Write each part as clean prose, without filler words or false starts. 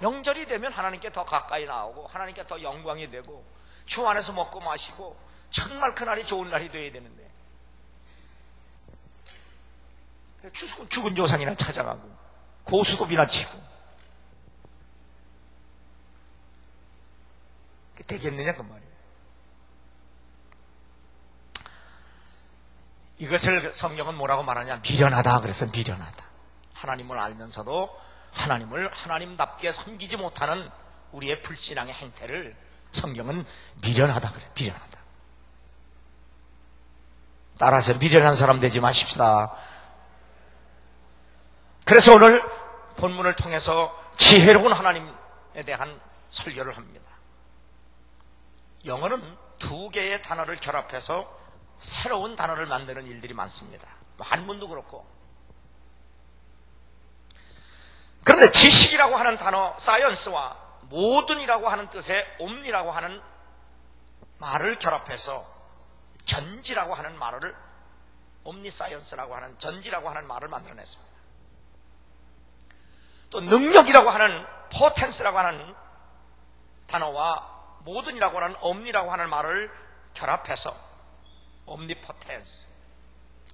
명절이 되면 하나님께 더 가까이 나오고 하나님께 더 영광이 되고 주 안에서 먹고 마시고 정말 그날이 좋은 날이 되어야 되는데 죽은 조상이나 찾아가고 고수톱이나 치고 되겠느냐 그 말이에요. 이것을 성경은 뭐라고 말하냐? 미련하다. 그래서 미련하다. 하나님을 알면서도 하나님을 하나님답게 섬기지 못하는 우리의 불신앙의 행태를 성경은 미련하다 그래. 미련하다. 따라서 미련한 사람 되지 마십시다. 그래서 오늘 본문을 통해서 지혜로운 하나님에 대한 설교를 합니다. 영어는 두 개의 단어를 결합해서 새로운 단어를 만드는 일들이 많습니다. 한문도 그렇고. 그런데 지식이라고 하는 단어, 사이언스와 모든이라고 하는 뜻의 옴니라고 하는 말을 결합해서 전지라고 하는 말을 옴니사이언스라고 하는 전지라고 하는 말을 만들어냈습니다. 또 능력이라고 하는 포텐스라고 하는 단어와 모든이라고 하는 옴니라고 하는 말을 결합해서 옴니포텐스,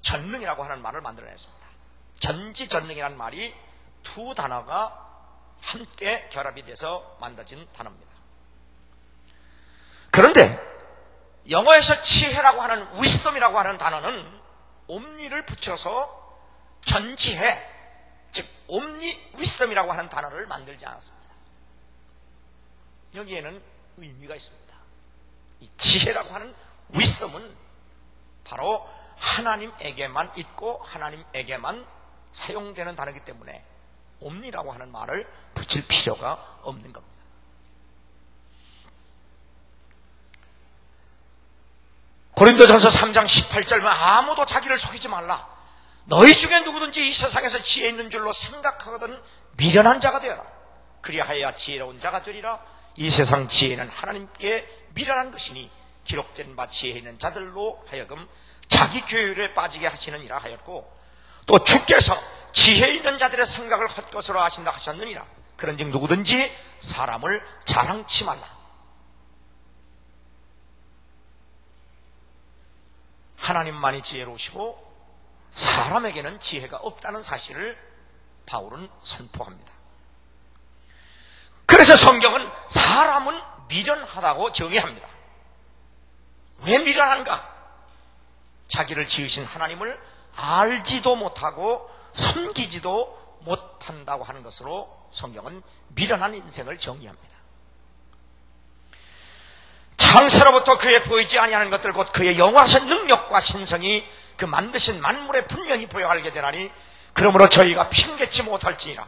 전능이라고 하는 말을 만들어냈습니다. 전지전능이라는 말이 두 단어가 함께 결합이 돼서 만들어진 단어입니다. 그런데 영어에서 지혜라고 하는 위스덤이라고 하는 단어는 옴니를 붙여서 전지혜, 즉 옴니 위스덤이라고 하는 단어를 만들지 않았습니다. 여기에는 의미가 있습니다. 이 지혜라고 하는 위스덤은 바로 하나님에게만 있고 하나님에게만 사용되는 단어이기 때문에 옴니라고 하는 말을 붙일 필요가 없는 겁니다. 고린도전서 3장 18절은 아무도 자기를 속이지 말라. 너희 중에 누구든지 이 세상에서 지혜 있는 줄로 생각하거든 미련한 자가 되어라. 그리하여 지혜로운 자가 되리라. 이 세상 지혜는 하나님께 미련한 것이니 기록된 바 지혜 있는 자들로 하여금 자기 교율에 빠지게 하시느니라 하였고, 또 주께서 지혜 있는 자들의 생각을 헛것으로 하신다 하셨느니라. 그런즉 누구든지 사람을 자랑치 말라. 하나님만이 지혜로우시고 사람에게는 지혜가 없다는 사실을 바울은 선포합니다. 그래서 성경은 사람은 미련하다고 정의합니다. 왜 미련한가? 자기를 지으신 하나님을 알지도 못하고 섬기지도 못한다고 하는 것으로 성경은 미련한 인생을 정의합니다. 창세로부터 그의 보이지 아니하는 것들 곧 그의 영원하신 능력과 신성이 그 만드신 만물에 분명히 보여알게 되나니 그러므로 저희가 핑계치 못할지니라.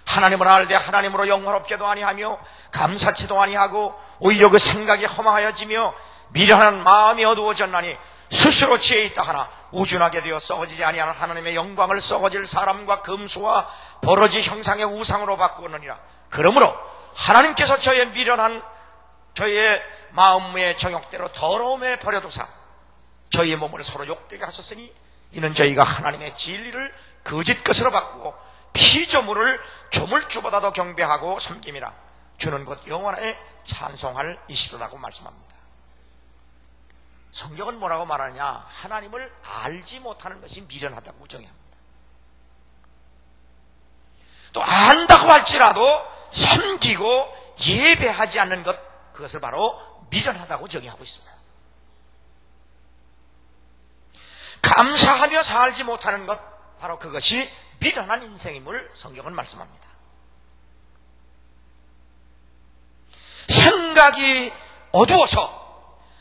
하나님을 알되 하나님으로 영화롭게도 아니하며 감사치도 아니하고 오히려 그 생각이 허망하여지며 미련한 마음이 어두워졌나니 스스로 지혜 있다 하나 우준하게 되어 썩어지지 아니하는 하나님의 영광을 썩어질 사람과 금수와 버러지 형상의 우상으로 바꾸느니라. 그러므로 하나님께서 저의 미련한 저의 마음의 정욕대로 더러움에 버려두사 저희의 몸을 서로 욕되게 하셨으니 이는 저희가 하나님의 진리를 거짓 것으로 바꾸고 피조물을 조물주보다 더 경배하고 섬김이라. 주는 곧 영원에 찬송할 이시로라고 말씀합니다. 성경은 뭐라고 말하냐? 하나님을 알지 못하는 것이 미련하다고 정의합니다. 또 안다고 할지라도 섬기고 예배하지 않는 것, 그것을 바로 미련하다고 정의하고 있습니다. 감사하며 살지 못하는 것, 바로 그것이 미련한 인생임을 성경은 말씀합니다. 생각이 어두워서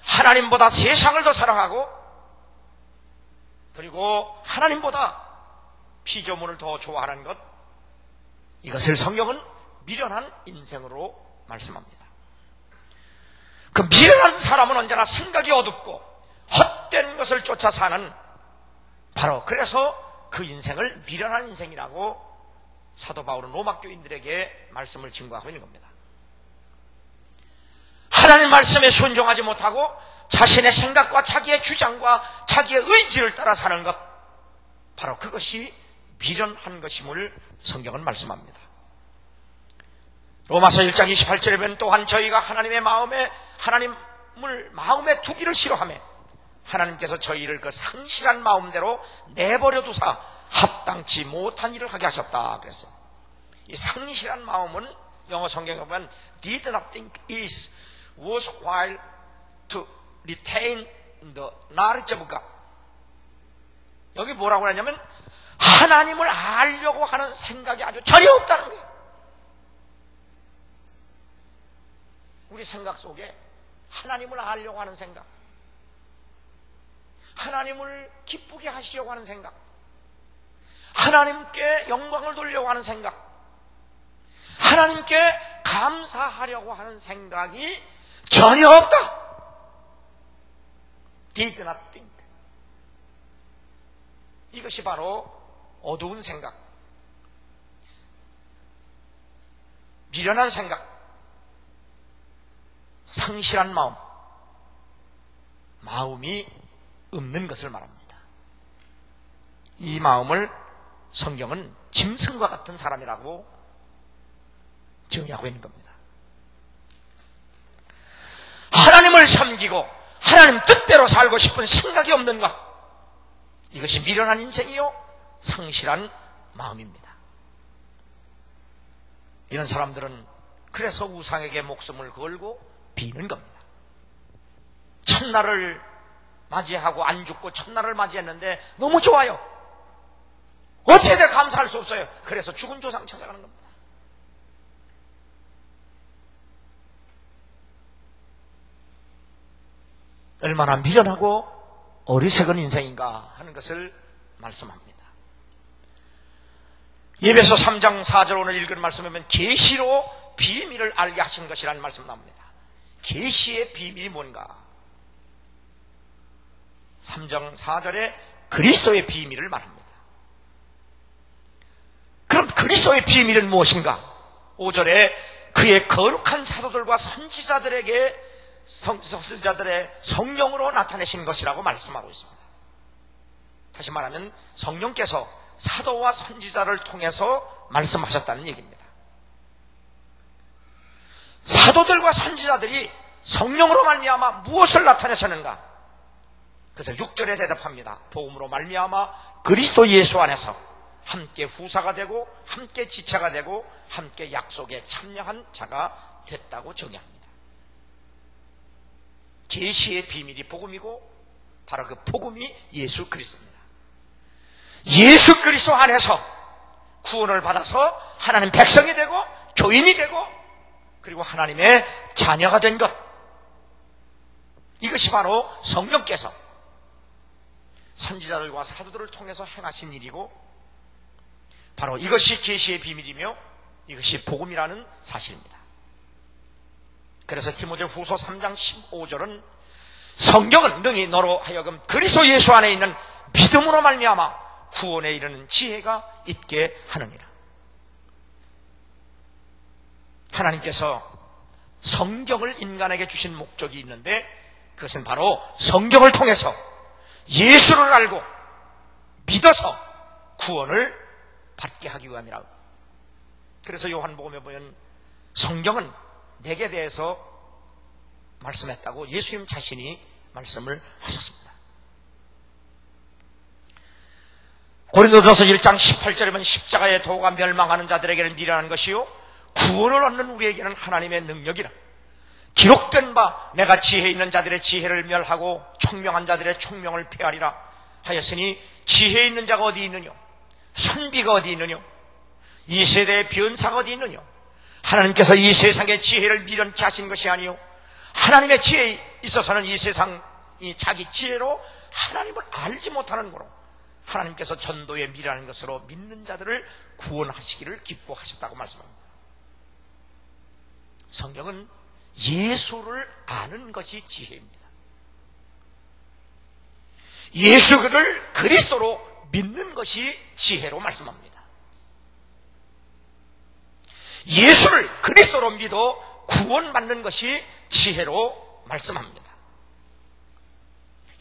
하나님보다 세상을 더 사랑하고 그리고 하나님보다 피조물을 더 좋아하는 것, 이것을 성경은 미련한 인생으로 말씀합니다. 그 미련한 사람은 언제나 생각이 어둡고 헛된 것을 쫓아 사는, 바로 그래서 그 인생을 미련한 인생이라고 사도 바울은 로마 교인들에게 말씀을 증거하고 있는 겁니다. 하나님 말씀에 순종하지 못하고 자신의 생각과 자기의 주장과 자기의 의지를 따라 사는 것, 바로 그것이 미련한 것임을 성경은 말씀합니다. 로마서 1장 28절에 보면 또한 저희가 하나님의 하나님을 마음에 두기를 싫어하며 하나님께서 저희를 그 상실한 마음대로 내버려 두사 합당치 못한 일을 하게 하셨다 그랬어요. 이 상실한 마음은 영어 성경에 보면 did not think is worthwhile to retain the knowledge of God. 여기 뭐라고 하냐면 하나님을 알려고 하는 생각이 아주 전혀 없다는 거예요. 우리 생각 속에 하나님을 알려고 하는 생각, 하나님을 기쁘게 하시려고 하는 생각, 하나님께 영광을 돌리려고 하는 생각, 하나님께 감사하려고 하는 생각이 전혀 없다. Did not think. 이것이 바로 어두운 생각, 미련한 생각, 상실한 마음이 없는 것을 말합니다. 이 마음을 성경은 짐승과 같은 사람이라고 정의하고 있는 겁니다. 하나님을 섬기고 하나님 뜻대로 살고 싶은 생각이 없는 것, 이것이 미련한 인생이요 상실한 마음입니다. 이런 사람들은 그래서 우상에게 목숨을 걸고 비는 겁니다. 첫날을 맞이하고 안 죽고 첫날을 맞이했는데 너무 좋아요. 어떻게 돼 감사할 수 없어요. 그래서 죽은 조상 찾아가는 겁니다. 얼마나 미련하고 어리석은 인생인가 하는 것을 말씀합니다. 예배서 3장 4절 오늘 읽은 말씀에 보면 계시로 비밀을 알게 하신 것이라는 말씀 나옵니다. 계시의 비밀이 뭔가? 3장 4절에 그리스도의 비밀을 말합니다. 그럼 그리스도의 비밀은 무엇인가? 5절에 그의 거룩한 사도들과 선지자들의 성령으로 나타내신 것이라고 말씀하고 있습니다. 다시 말하면 성령께서 사도와 선지자를 통해서 말씀하셨다는 얘기입니다. 사도들과 선지자들이 성령으로 말미암아 무엇을 나타내셨는가? 그래서 6절에 대답합니다. 복음으로 말미암아 그리스도 예수 안에서 함께 후사가 되고 함께 지체가 되고 함께 약속에 참여한 자가 됐다고 정의합니다. 계시의 비밀이 복음이고 바로 그 복음이 예수 그리스도입니다. 예수 그리스도 안에서 구원을 받아서 하나님 백성이 되고 교인이 되고 그리고 하나님의 자녀가 된 것, 이것이 바로 성령께서 선지자들과 사도들을 통해서 행하신 일이고 바로 이것이 계시의 비밀이며 이것이 복음이라는 사실입니다. 그래서 디모데후서 3장 15절은 성경은 능히 너로 하여금 그리스도 예수 안에 있는 믿음으로 말미암아 구원에 이르는 지혜가 있게 하느니라. 하나님께서 성경을 인간에게 주신 목적이 있는데 그것은 바로 성경을 통해서 예수를 알고 믿어서 구원을 받게 하기 위함이라고. 그래서 요한복음에 보면 성경은 내게 대해서 말씀했다고 예수님 자신이 말씀을 하셨습니다. 고린도전서 1장 18절에 보면 십자가의 도가 멸망하는 자들에게는 미련한 것이요 구원을 얻는 우리에게는 하나님의 능력이라. 기록된 바 내가 지혜 있는 자들의 지혜를 멸하고 총명한 자들의 총명을 폐하리라 하였으니 지혜 있는 자가 어디 있느냐? 선비가 어디 있느냐? 이 세대의 변사가 어디 있느냐? 하나님께서 이 세상의 지혜를 미련케 하신 것이 아니요 하나님의 지혜에 있어서는 이 세상이 자기 지혜로 하나님을 알지 못하는 거로 하나님께서 전도에 미련한 것으로 믿는 자들을 구원하시기를 기뻐하셨다고 말씀합니다. 성경은 예수를 아는 것이 지혜입니다. 예수를 그리스도로 믿는 것이 지혜로 말씀합니다. 예수를 그리스도로 믿어 구원받는 것이 지혜로 말씀합니다.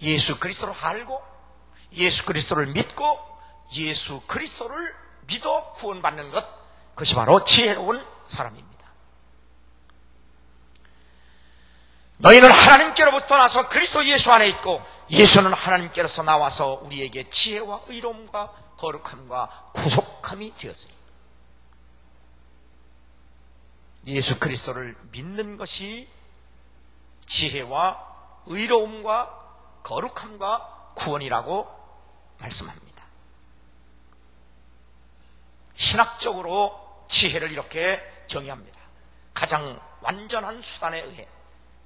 예수 그리스도를 알고 예수 그리스도를 믿고 예수 그리스도를 믿어 구원받는 것, 그것이 바로 지혜로운 사람입니다. 너희는 하나님께로부터 나서 그리스도 예수 안에 있고 예수는 하나님께로서 나와서 우리에게 지혜와 의로움과 거룩함과 구속함이 되었으니 예수 그리스도를 믿는 것이 지혜와 의로움과 거룩함과 구원이라고 말씀합니다. 신학적으로 지혜를 이렇게 정의합니다. 가장 완전한 수단에 의해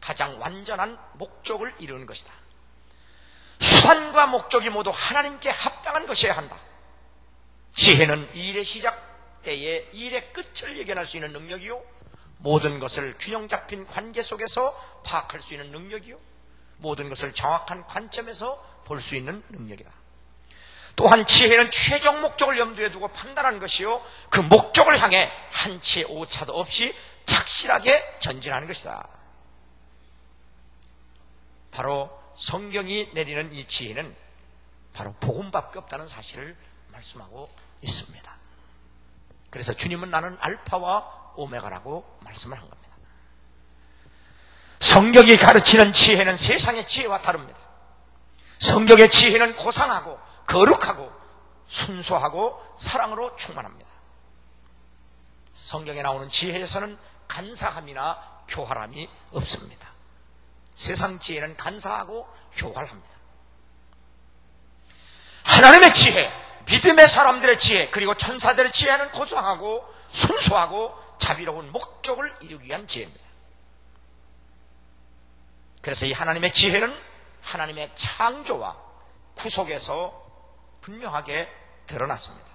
가장 완전한 목적을 이루는 것이다. 수단과 목적이 모두 하나님께 합당한 것이어야 한다. 지혜는 일의 시작 때에 일의 끝을 예견할 수 있는 능력이요, 모든 것을 균형 잡힌 관계 속에서 파악할 수 있는 능력이요, 모든 것을 정확한 관점에서 볼 수 있는 능력이다. 또한 지혜는 최종 목적을 염두에 두고 판단하는 것이요, 그 목적을 향해 한치의 오차도 없이 착실하게 전진하는 것이다. 바로 성경이 내리는 이 지혜는 바로 복음밖에 없다는 사실을 말씀하고 있습니다. 그래서 주님은 나는 알파와 오메가라고 말씀을 한 겁니다. 성경이 가르치는 지혜는 세상의 지혜와 다릅니다. 성경의 지혜는 고상하고 거룩하고 순수하고 사랑으로 충만합니다. 성경에 나오는 지혜에서는 간사함이나 교활함이 없습니다. 세상 지혜는 간사하고 교활합니다. 하나님의 지혜, 믿음의 사람들의 지혜, 그리고 천사들의 지혜는 고상하고 순수하고 자비로운 목적을 이루기 위한 지혜입니다. 그래서 이 하나님의 지혜는 하나님의 창조와 구속에서 분명하게 드러났습니다.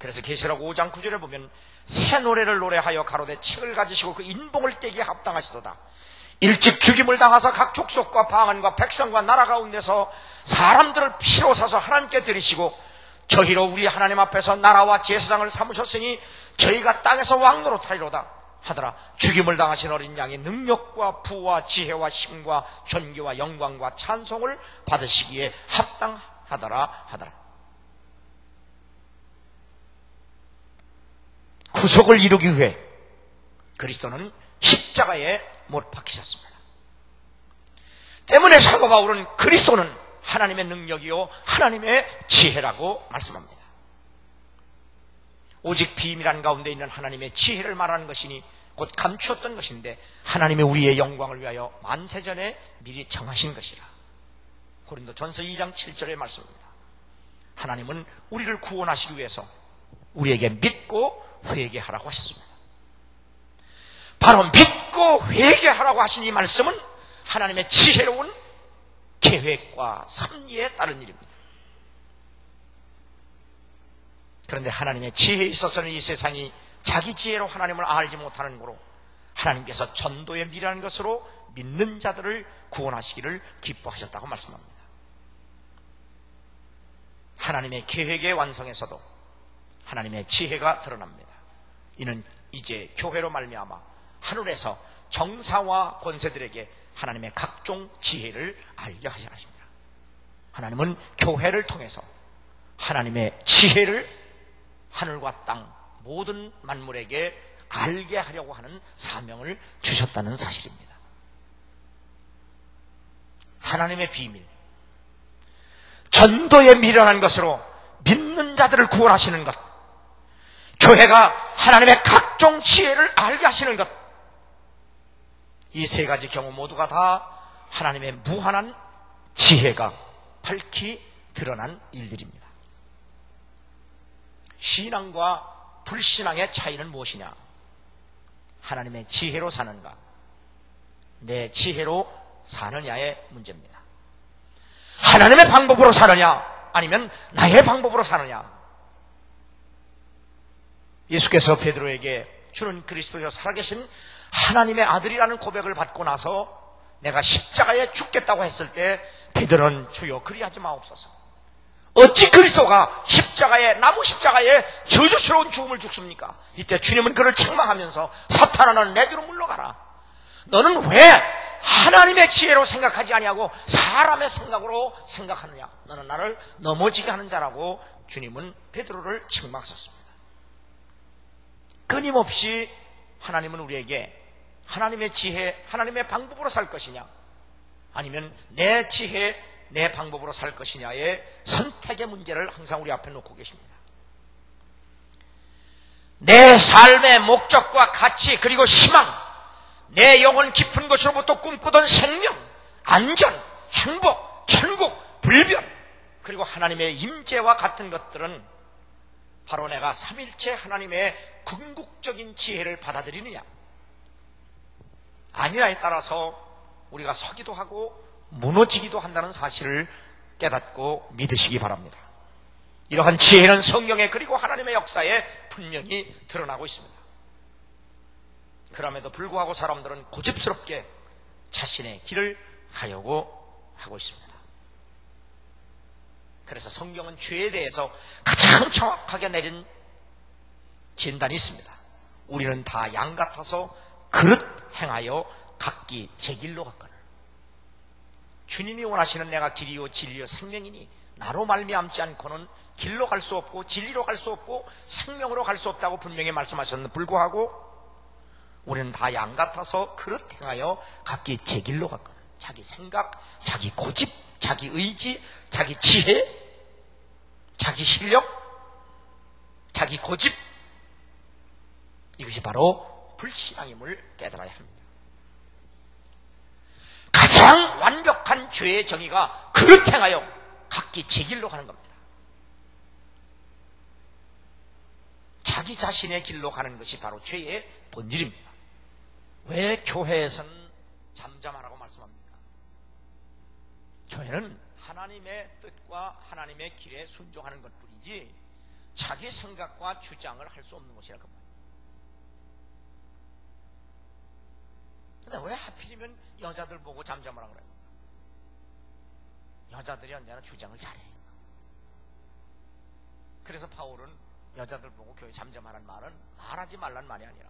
그래서 계시록 5장 9절에 보면 새 노래를 노래하여 가로되 책을 가지시고 그 인봉을 떼기에 합당하시도다. 일찍 죽임을 당하사 각 족속과 방언과 백성과 나라 가운데서 사람들을 피로 사서 하나님께 드리시고 저희로 우리 하나님 앞에서 나라와 제사장을 삼으셨으니 저희가 땅에서 왕노릇하리로다 하더라. 죽임을 당하신 어린 양의 능력과 부와 지혜와 힘과 존귀와 영광과 찬송을 받으시기에 합당하더라 하더라. 구속을 이루기 위해 그리스도는 십자가에 못 박히셨습니다. 때문에 사도 바울은 그리스도는 하나님의 능력이요 하나님의 지혜라고 말씀합니다. 오직 비밀한 가운데 있는 하나님의 지혜를 말하는 것이니 곧 감추었던 것인데 하나님이 우리의 영광을 위하여 만세전에 미리 정하신 것이라. 고린도전서 2장 7절의 말씀입니다. 하나님은 우리를 구원하시기 위해서 우리에게 믿고 회개하라고 하셨습니다. 바로 믿고 회개하라고 하신 이 말씀은 하나님의 지혜로운 계획과 섭리에 따른 일입니다. 그런데 하나님의 지혜에 있어서는 이 세상이 자기 지혜로 하나님을 알지 못하는 거로 하나님께서 전도의 미라는 것으로 믿는 자들을 구원하시기를 기뻐하셨다고 말씀합니다. 하나님의 계획의 완성에서도 하나님의 지혜가 드러납니다. 이는 이제 교회로 말미암아 하늘에서 정사와 권세들에게 하나님의 각종 지혜를 알게 하시는 것입니다. 하나님은 교회를 통해서 하나님의 지혜를 하늘과 땅 모든 만물에게 알게 하려고 하는 사명을 주셨다는 사실입니다. 하나님의 비밀, 전도에 미련한 것으로 믿는 자들을 구원하시는 것, 교회가 하나님의 각종 지혜를 알게 하시는 것, 이 세 가지 경우 모두가 다 하나님의 무한한 지혜가 밝히 드러난 일들입니다. 신앙과 불신앙의 차이는 무엇이냐? 하나님의 지혜로 사는가, 내 지혜로 사느냐의 문제입니다. 하나님의 방법으로 사느냐, 아니면 나의 방법으로 사느냐. 예수께서 베드로에게 주는 그리스도여 살아계신 하나님의 아들이라는 고백을 받고 나서 내가 십자가에 죽겠다고 했을 때 베드로는 주여 그리하지 마옵소서. 어찌 그리스도가 십자가에, 나무 십자가에 저주스러운 죽음을 죽습니까? 이때 주님은 그를 책망하면서 사탄아 너는 내게로 물러가라. 너는 왜 하나님의 지혜로 생각하지 아니하고 사람의 생각으로 생각하느냐? 너는 나를 넘어지게 하는 자라고 주님은 베드로를 책망하셨습니다. 끊임없이 하나님은 우리에게 하나님의 지혜, 하나님의 방법으로 살 것이냐, 아니면 내 지혜, 내 방법으로 살 것이냐의 선택의 문제를 항상 우리 앞에 놓고 계십니다. 내 삶의 목적과 가치, 그리고 희망, 내 영혼 깊은 곳으로부터 꿈꾸던 생명, 안전, 행복, 천국, 불변, 그리고 하나님의 임재와 같은 것들은 바로 내가 삼일체 하나님의 궁극적인 지혜를 받아들이느냐, 아니냐에 따라서 우리가 서기도 하고 무너지기도 한다는 사실을 깨닫고 믿으시기 바랍니다. 이러한 지혜는 성경에 그리고 하나님의 역사에 분명히 드러나고 있습니다. 그럼에도 불구하고 사람들은 고집스럽게 자신의 길을 가려고 하고 있습니다. 그래서 성경은 죄에 대해서 가장 정확하게 내린 진단이 있습니다. 우리는 다 양 같아서 그릇 행하여 각기 제 길로 갔거늘. 주님이 원하시는 내가 길이요 진리요 생명이니 나로 말미암지 않고는 길로 갈 수 없고 진리로 갈 수 없고 생명으로 갈 수 없다고 분명히 말씀하셨는데 불구하고 우리는 다 양 같아서 그릇 행하여 각기 제 길로 갔거늘. 자기 생각, 자기 고집, 자기 의지, 자기 지혜, 자기 실력, 자기 고집, 이것이 바로 불신앙임을 깨달아야 합니다. 가장 완벽한 죄의 정의가 그릇 행하여 각기 제 길로 가는 겁니다. 자기 자신의 길로 가는 것이 바로 죄의 본질입니다. 왜 교회에서는 잠잠하라고 말씀합니까? 교회는 하나님의 뜻과 하나님의 길에 순종하는 것뿐이지 자기 생각과 주장을 할 수 없는 것이라고 합니다. 근데 왜 하필이면 여자들 보고 잠잠하라고 그래요? 여자들이 언제나 주장을 잘해요. 그래서 바울은 여자들 보고 교회 잠잠하라는 말은 말하지 말라는 말이 아니라,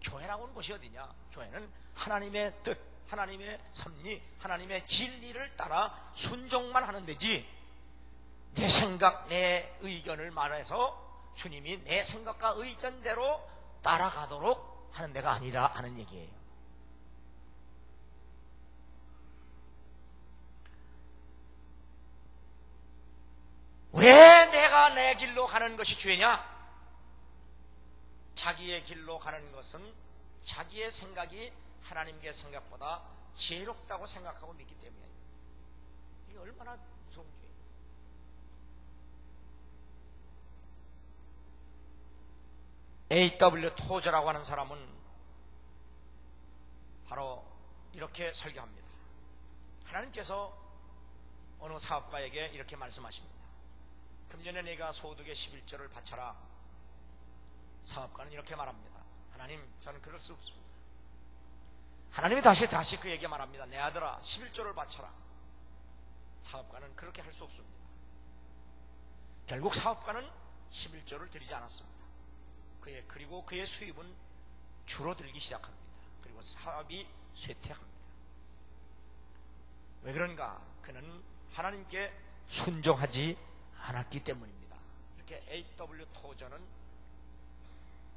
교회라고 하는 곳이 어디냐? 교회는 하나님의 뜻, 하나님의 섭리, 하나님의 진리를 따라 순종만 하는 데지, 내 생각, 내 의견을 말해서 주님이 내 생각과 의견대로 따라가도록 하는 데가 아니라 하는 얘기예요. 왜 내가 내 길로 가는 것이 죄냐? 자기의 길로 가는 것은 자기의 생각이 하나님의 생각보다 지혜롭다고 생각하고 믿기 때문이에요. 이게 얼마나 무서운 죄예요. A.W. 토저라고 하는 사람은 바로 이렇게 설교합니다. 하나님께서 어느 사업가에게 이렇게 말씀하십니다. 금년에 내가 소득의 11조를 바쳐라. 사업가는 이렇게 말합니다. 하나님, 저는 그럴 수 없습니다. 하나님이 다시 그에게 말합니다. 내 아들아, 11조를 바쳐라. 사업가는 그렇게 할 수 없습니다. 결국 사업가는 11조를 드리지 않았습니다. 그리고 그의 수입은 줄어들기 시작합니다. 그리고 사업이 쇠퇴합니다. 왜 그런가? 그는 하나님께 순종하지 않았기 때문입니다. 이렇게 A.W. 토저는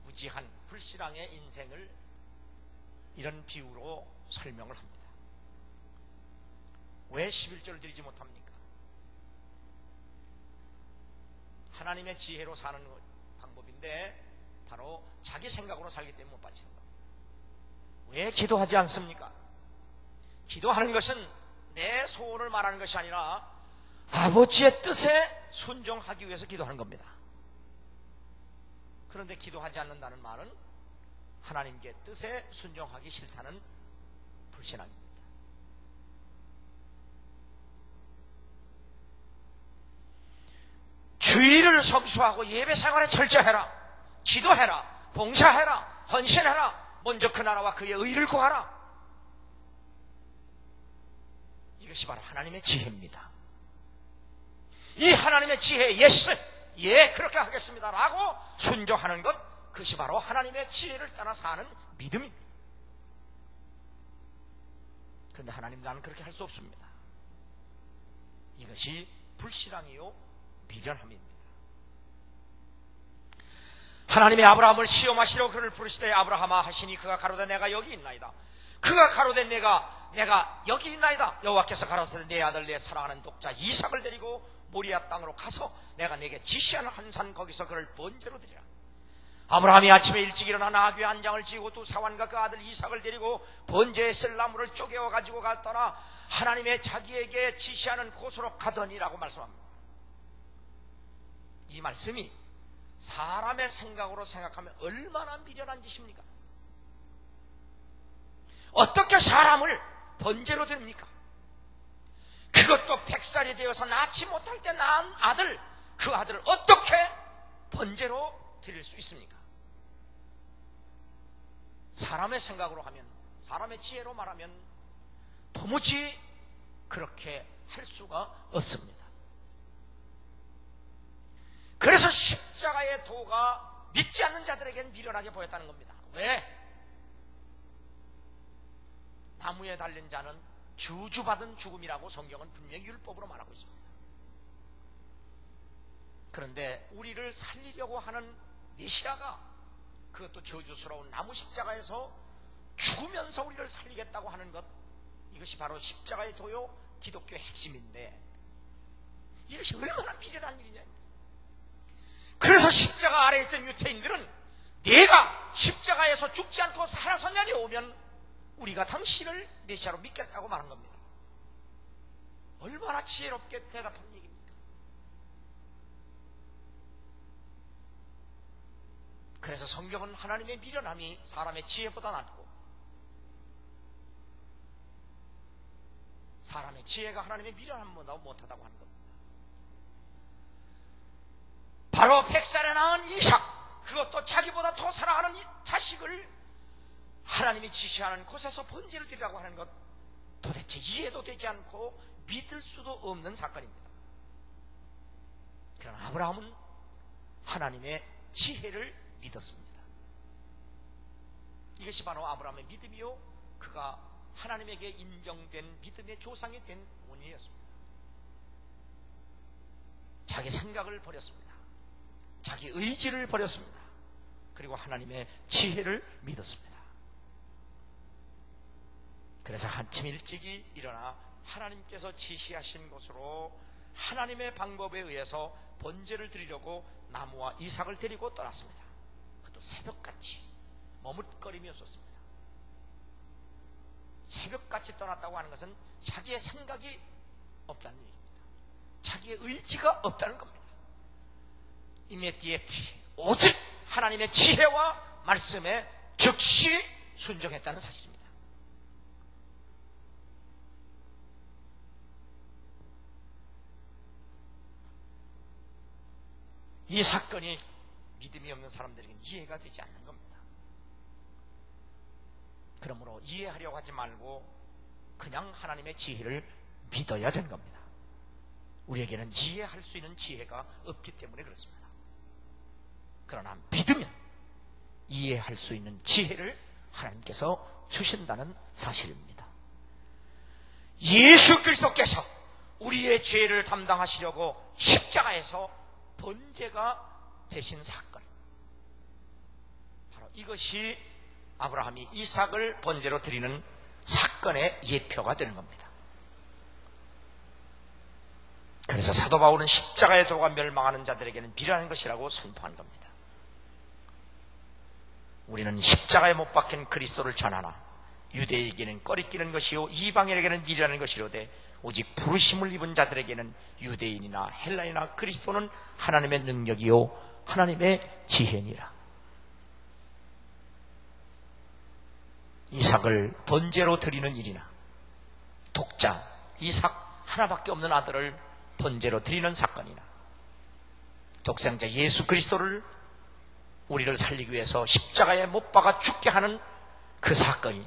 무지한 불신앙의 인생을 이런 비유로 설명을 합니다. 왜 11조를 드리지 못합니까? 하나님의 지혜로 사는 방법인데 바로 자기 생각으로 살기 때문에 못 바치는 겁니다. 왜 기도하지 않습니까? 기도하는 것은 내 소원을 말하는 것이 아니라 아버지의 뜻에 순종하기 위해서 기도하는 겁니다. 그런데 기도하지 않는다는 말은 하나님께 뜻에 순종하기 싫다는 불신앙입니다. 주의를 성수하고 예배 생활에 철저해라. 기도해라. 봉사해라. 헌신해라. 먼저 그 나라와 그의 의를 구하라. 이것이 바로 하나님의 지혜입니다. 이 하나님의 지혜에 예스, 예, 그렇게 하겠습니다 라고 순종하는 것, 그것이 바로 하나님의 지혜를 따라 사는 믿음입니다. 그런데 하나님, 나는 그렇게 할 수 없습니다. 이것이 불신앙이요 미련함입니다. 하나님의 아브라함을 시험하시려 그를 부르시되 아브라함아 하시니 그가 가로되 내가 여기 있나이다. 그가 가로되 내가 여기 있나이다. 여호와께서 가라사대 내 아들 내 사랑하는 독자 이삭을 데리고 모리아 땅으로 가서 내가 내게 지시하는 한 산 거기서 그를 번제로 드리라. 아브라함이 아침에 일찍 일어나 나귀 한 장을 지고 두 사환과 그 아들 이삭을 데리고 번제에 쓸 나무를 쪼개어 가지고 갔더나 하나님의 자기에게 지시하는 곳으로 가더니라고 말씀합니다. 이 말씀이 사람의 생각으로 생각하면 얼마나 미련한 짓입니까? 어떻게 사람을 번제로 드립니까? 그것도 100살이 되어서 낳지 못할 때 낳은 아들, 그 아들을 어떻게 번제로 드릴 수 있습니까? 사람의 생각으로 하면, 사람의 지혜로 말하면 도무지 그렇게 할 수가 없습니다. 그래서 십자가의 도가 믿지 않는 자들에게는 미련하게 보였다는 겁니다. 왜? 나무에 달린 자는 저주받은 죽음이라고 성경은 분명히 율법으로 말하고 있습니다. 그런데 우리를 살리려고 하는 메시아가 그것도 저주스러운 나무 십자가에서 죽으면서 우리를 살리겠다고 하는 것, 이것이 바로 십자가의 도요 기독교의 핵심인데 이것이 얼마나 미련한 일이냐. 그래서 십자가 아래에 있던 유태인들은 내가 십자가에서 죽지 않고 살아서냐니 오면 우리가 당신을 메시아로 믿겠다고 말한 겁니다. 얼마나 지혜롭게 대답한 얘기입니까? 그래서 성경은 하나님의 미련함이 사람의 지혜보다 낫고 사람의 지혜가 하나님의 미련함보다 못하다고 하는 겁니다. 바로 100살에 낳은 이삭, 그것도 자기보다 더 사랑하는 자식을 하나님이 지시하는 곳에서 번제를 드리라고 하는 것, 도대체 이해도 되지 않고 믿을 수도 없는 사건입니다. 그러나 아브라함은 하나님의 지혜를 믿었습니다. 이것이 바로 아브라함의 믿음이요, 그가 하나님에게 인정된 믿음의 조상이 된 원인이었습니다. 자기 생각을 버렸습니다. 자기 의지를 버렸습니다. 그리고 하나님의 지혜를 믿었습니다. 그래서 아침 일찍이 일어나 하나님께서 지시하신 곳으로 하나님의 방법에 의해서 번제를 드리려고 나무와 이삭을 데리고 떠났습니다. 그것도 새벽같이 머뭇거림이 없었습니다. 새벽같이 떠났다고 하는 것은 자기의 생각이 없다는 얘기입니다. 자기의 의지가 없다는 겁니다. 이메디에티, 오직 하나님의 지혜와 말씀에 즉시 순종했다는 사실입니다. 이 사건이 믿음이 없는 사람들에게는 이해가 되지 않는 겁니다. 그러므로 이해하려고 하지 말고 그냥 하나님의 지혜를 믿어야 되는 겁니다. 우리에게는 이해할 수 있는 지혜가 없기 때문에 그렇습니다. 그러나 믿으면 이해할 수 있는 지혜를 하나님께서 주신다는 사실입니다. 예수 그리스도께서 우리의 죄를 담당하시려고 십자가에서 번제가 되신 사건, 바로 이것이 아브라함이 이삭을 번제로 드리는 사건의 예표가 되는 겁니다. 그래서 사도 바울은 십자가의 도가 멸망하는 자들에게는 미련한 것이라고 선포한 겁니다. 우리는 십자가에 못 박힌 그리스도를 전하나 유대에게는 꺼리끼는 것이요 이방인에게는 미련한 것이로되 오직 부르심을 입은 자들에게는 유대인이나 헬라인이나 그리스도는 하나님의 능력이요 하나님의 지혜니라. 이삭을 번제로 드리는 일이나 독자 이삭 하나밖에 없는 아들을 번제로 드리는 사건이나 독생자 예수 그리스도를 우리를 살리기 위해서 십자가에 못 박아 죽게 하는 그 사건이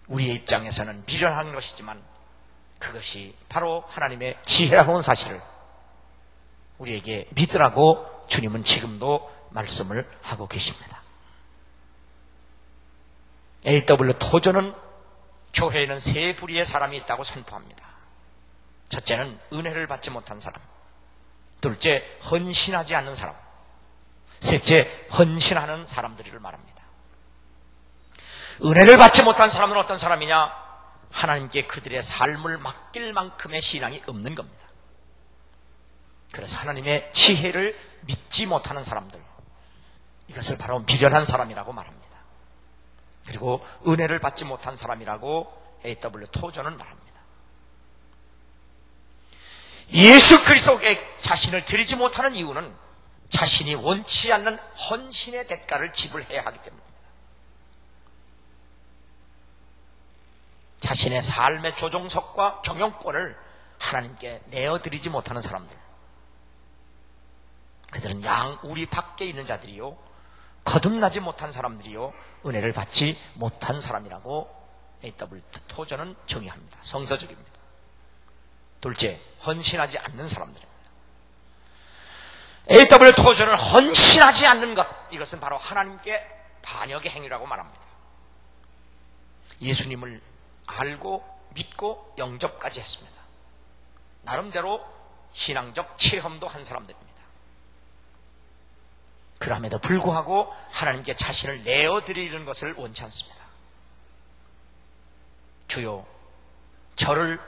우리의 입장에서는 미련한 것이지만 그것이 바로 하나님의 지혜라는 사실을 우리에게 믿으라고 주님은 지금도 말씀을 하고 계십니다. A.W. 토저는 교회에는 세 부류의 사람이 있다고 선포합니다. 첫째는 은혜를 받지 못한 사람, 둘째 헌신하지 않는 사람, 셋째, 헌신하는 사람들을 말합니다. 은혜를 받지 못한 사람은 어떤 사람이냐? 하나님께 그들의 삶을 맡길 만큼의 신앙이 없는 겁니다. 그래서 하나님의 지혜를 믿지 못하는 사람들, 이것을 바로 미련한 사람이라고 말합니다. 그리고 은혜를 받지 못한 사람이라고 A.W. 토저는 말합니다. 예수 그리스도에게 자신을 드리지 못하는 이유는 자신이 원치 않는 헌신의 대가를 지불해야 하기 때문입니다. 자신의 삶의 조종석과 경영권을 하나님께 내어드리지 못하는 사람들, 그들은 우리 밖에 있는 자들이요, 거듭나지 못한 사람들이요, 은혜를 받지 못한 사람이라고 A.W. 토저는 정의합니다. 성서적입니다. 둘째, 헌신하지 않는 사람들입니다. A.W. 토저는 헌신하지 않는 것, 이것은 바로 하나님께 반역의 행위라고 말합니다. 예수님을 알고 믿고 영접까지 했습니다. 나름대로 신앙적 체험도 한 사람들입니다. 그럼에도 불구하고 하나님께 자신을 내어드리는 것을 원치 않습니다. 주여, 저를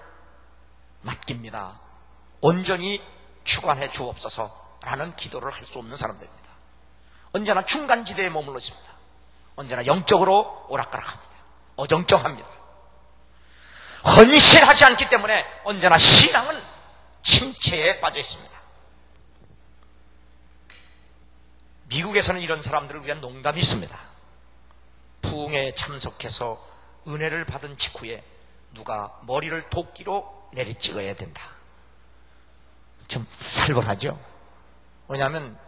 맡깁니다. 온전히 주관해 주옵소서라는 기도를 할 수 없는 사람들입니다. 언제나 중간지대에 머물러 있습니다. 언제나 영적으로 오락가락합니다. 어정쩡합니다. 헌신하지 않기 때문에 언제나 신앙은 침체에 빠져 있습니다. 미국에서는 이런 사람들을 위한 농담이 있습니다. 부흥회에 참석해서 은혜를 받은 직후에 누가 머리를 도끼로 내리찍어야 된다. 좀 살벌하죠? 왜냐하면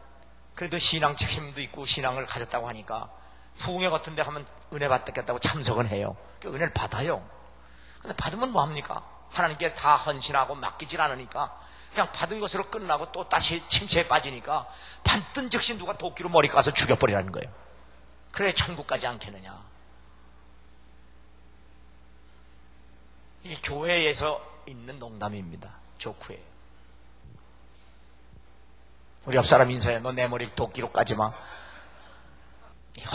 그래도 신앙적 힘도 있고 신앙을 가졌다고 하니까 부흥회 같은 데 하면 은혜 받겠다고 참석은 해요. 은혜를 받아요. 근데 받으면 뭐합니까? 하나님께 다 헌신하고 맡기질 않으니까 그냥 받은 것으로 끝나고 또 다시 침체에 빠지니까 받든 즉시 누가 도끼로 머리 까서 죽여버리라는 거예요. 그래 천국 가지 않겠느냐. 이게 교회에서 있는 농담입니다. 조크예요. 우리 옆 사람 인사해. 너 내 머리 도끼로 까지 마.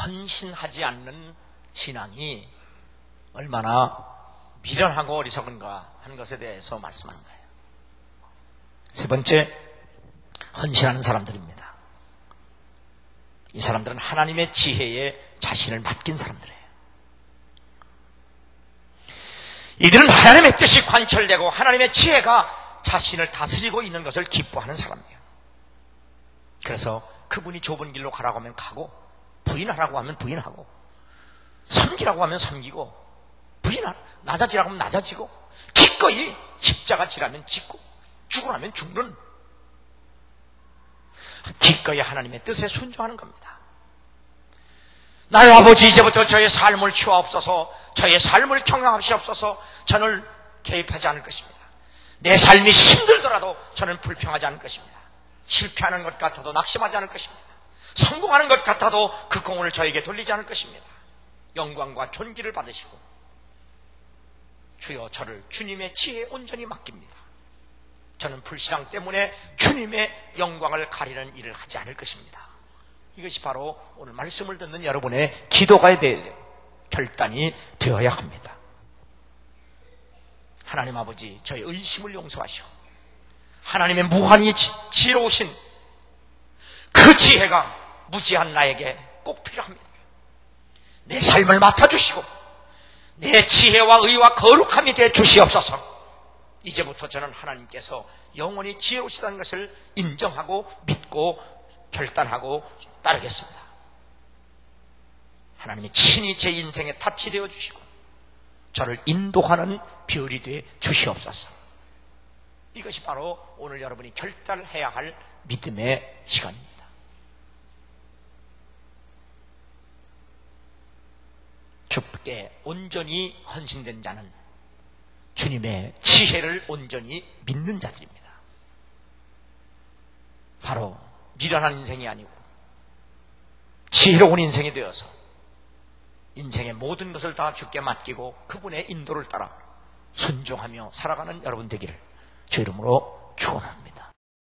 헌신하지 않는 신앙이 얼마나 미련하고 어리석은가 하는 것에 대해서 말씀하는 거예요. 세 번째, 헌신하는 사람들입니다. 이 사람들은 하나님의 지혜에 자신을 맡긴 사람들이에요. 이들은 하나님의 뜻이 관철되고 하나님의 지혜가 자신을 다스리고 있는 것을 기뻐하는 사람이에요. 그래서 그분이 좁은 길로 가라고 하면 가고, 부인하라고 하면 부인하고, 섬기라고 하면 섬기고, 낮아지라고 하면 낮아지고, 기꺼이 십자가 지라면 짓고, 죽으라면 죽는, 기꺼이 하나님의 뜻에 순종하는 겁니다. 나의 아버지, 이제부터 저의 삶을 치워옵소서, 저의 삶을 경영하시옵소서. 저는 개입하지 않을 것입니다. 내 삶이 힘들더라도 저는 불평하지 않을 것입니다. 실패하는 것 같아도 낙심하지 않을 것입니다. 성공하는 것 같아도 그 공을 저에게 돌리지 않을 것입니다. 영광과 존귀를 받으시고, 주여 저를 주님의 지혜에 온전히 맡깁니다. 저는 불신앙 때문에 주님의 영광을 가리는 일을 하지 않을 것입니다. 이것이 바로 오늘 말씀을 듣는 여러분의 기도가 대한 결단이 되어야 합니다. 하나님 아버지, 저의 의심을 용서하시오. 하나님의 무한히 지혜로우신 그 지혜가 무지한 나에게 꼭 필요합니다. 내 삶을 맡아주시고 내 지혜와 의와 거룩함이 되어 주시옵소서. 이제부터 저는 하나님께서 영원히 지혜로우시다는 것을 인정하고 믿고 결단하고 따르겠습니다. 하나님이 친히 제 인생에 탑이 되어 주시고 저를 인도하는 별이 되어 주시옵소서. 이것이 바로 오늘 여러분이 결단해야 할 믿음의 시간입니다. 주께 온전히 헌신된 자는 주님의 지혜를 온전히 믿는 자들입니다. 바로 미련한 인생이 아니고 지혜로운 인생이 되어서 인생의 모든 것을 다 주께 맡기고 그분의 인도를 따라 순종하며 살아가는 여러분 되기를 주 이름으로 축원합니다.